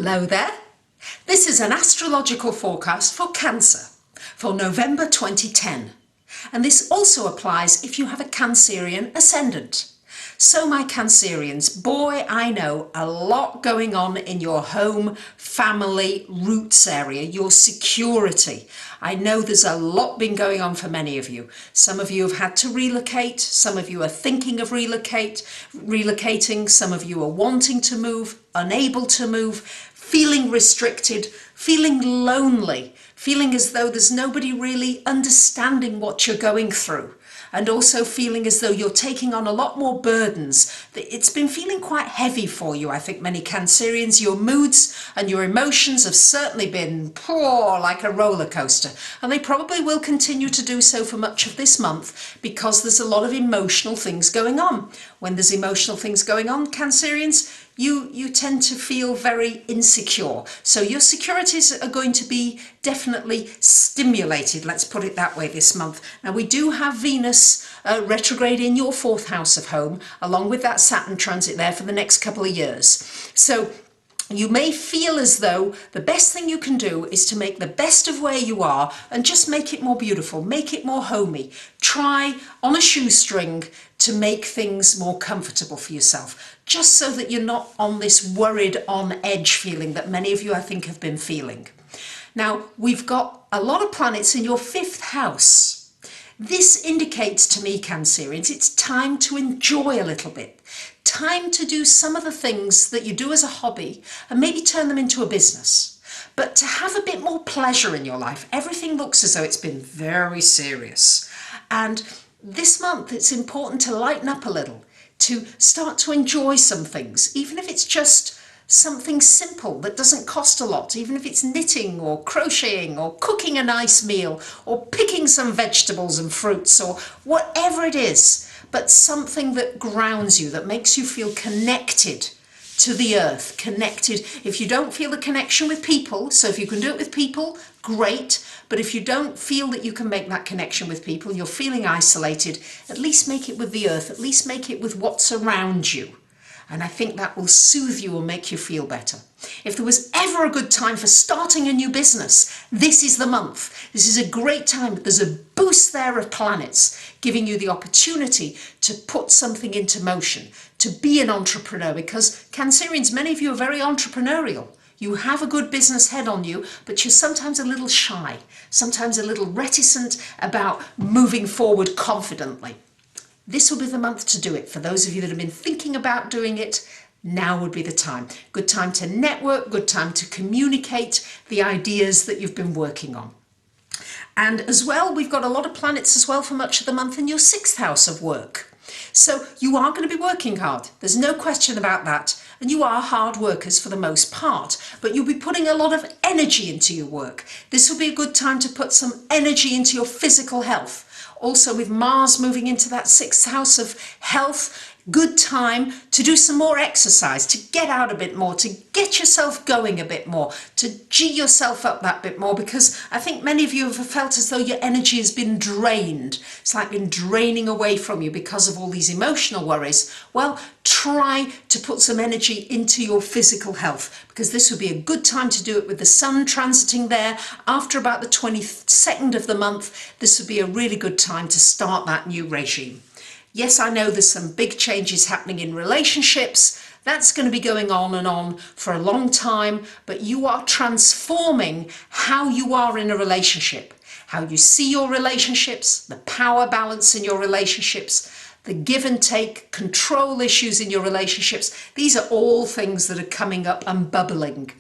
Hello there. This is an astrological forecast for Cancer for November 2010. And this also applies if you have a Cancerian ascendant. So my Cancerians, boy, I know a lot going on in your home, family, roots area, your security. I know there's a lot been going on for many of you. Some of you have had to relocate, some of you are thinking of relocating, some of you are wanting to move, unable to move, feeling restricted, feeling lonely, feeling as though there's nobody really understanding what you're going through. And also feeling as though you're taking on a lot more burdens. It's been feeling quite heavy for you, I think, many Cancerians. Your moods and your emotions have certainly been poor, like a roller coaster. And they probably will continue to do so for much of this month because there's a lot of emotional things going on. When there's emotional things going on, Cancerians, you tend to feel very insecure. So your securities are going to be definitely stimulated, let's put it that way, this month. Now we do have Venus retrograde in your 4th house of home, along with that Saturn transit there for the next couple of years. So you may feel as though the best thing you can do is to make the best of where you are and just make it more beautiful, make it more homey. Try on a shoestring to make things more comfortable for yourself, just so that you're not on this worried on edge feeling that many of you I think have been feeling. Now we've got a lot of planets in your 5th house. This indicates to me, Cancerians, it's time to enjoy a little bit. Time to do some of the things that you do as a hobby and maybe turn them into a business. But to have a bit more pleasure in your life. Everything looks as though it's been very serious. And this month it's important to lighten up a little, to start to enjoy some things, even if it's just something simple that doesn't cost a lot, even if it's knitting or crocheting or cooking a nice meal or picking some vegetables and fruits or whatever it is, but something that grounds you, that makes you feel connected to the earth, connected. If you don't feel the connection with people, so if you can do it with people, great. But if you don't feel that you can make that connection with people, you're feeling isolated, at least make it with the earth, at least make it with what's around you. And I think that will soothe you and make you feel better. If there was ever a good time for starting a new business, this is the month. This is a great time. There's a boost there of planets giving you the opportunity to put something into motion, to be an entrepreneur, because Cancerians, many of you are very entrepreneurial. You have a good business head on you, but you're sometimes a little shy, sometimes a little reticent about moving forward confidently. This will be the month to do it. For those of you that have been thinking about doing it, now would be the time. Good time to network, good time to communicate the ideas that you've been working on. And as well, we've got a lot of planets as well for much of the month in your 6th house of work. So you are going to be working hard. There's no question about that. And you are hard workers for the most part, but you'll be putting a lot of energy into your work. This will be a good time to put some energy into your physical health. Also with Mars moving into that 6th house of health, good time to do some more exercise, to get out a bit more, to get yourself going a bit more, to G yourself up that bit more, because I think many of you have felt as though your energy has been drained. It's like been draining away from you because of all these emotional worries. Well, try to put some energy into your physical health, because this would be a good time to do it with the sun transiting there. After about the 22nd of the month, this would be a really good time to start that new regime. Yes, I know there's some big changes happening in relationships. That's going to be going on and on for a long time, but you are transforming how you are in a relationship, how you see your relationships, the power balance in your relationships, the give and take, control issues in your relationships. These are all things that are coming up and bubbling.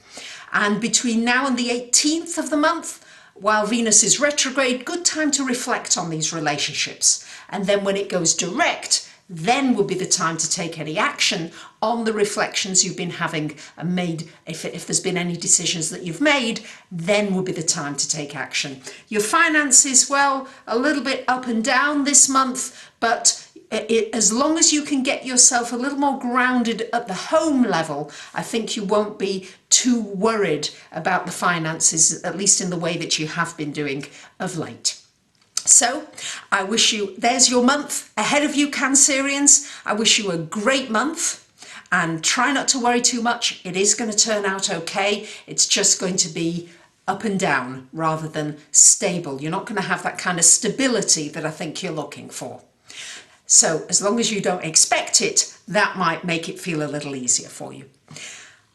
And between now and the 18th of the month, while Venus is retrograde, good time to reflect on these relationships. And then when it goes direct, then will be the time to take any action on the reflections you've been having and made. If there's been any decisions that you've made, then will be the time to take action. Your finances, well, a little bit up and down this month, but as long as you can get yourself a little more grounded at the home level, I think you won't be too worried about the finances, at least in the way that you have been doing of late. So I wish you, there's your month ahead of you, Cancerians. I wish you a great month. And try not to worry too much. It is going to turn out okay. It's just going to be up and down rather than stable. You're not going to have that kind of stability that I think you're looking for. So as long as you don't expect it, that might make it feel a little easier for you.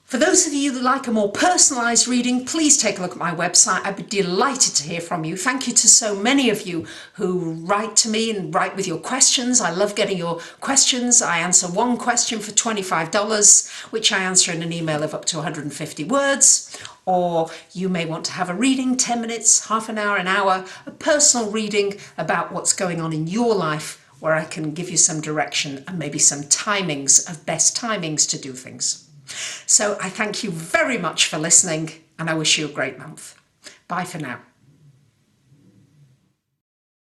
For those of you that like a more personalised reading, please take a look at my website. I'd be delighted to hear from you. Thank you to so many of you who write to me and write with your questions. I love getting your questions. I answer one question for $25, which I answer in an email of up to 150 words. Or you may want to have a reading, 10 minutes, half an hour, a personal reading about what's going on in your life, where I can give you some direction and maybe some timings of best timings to do things. So I thank you very much for listening, and I wish you a great month. Bye for now.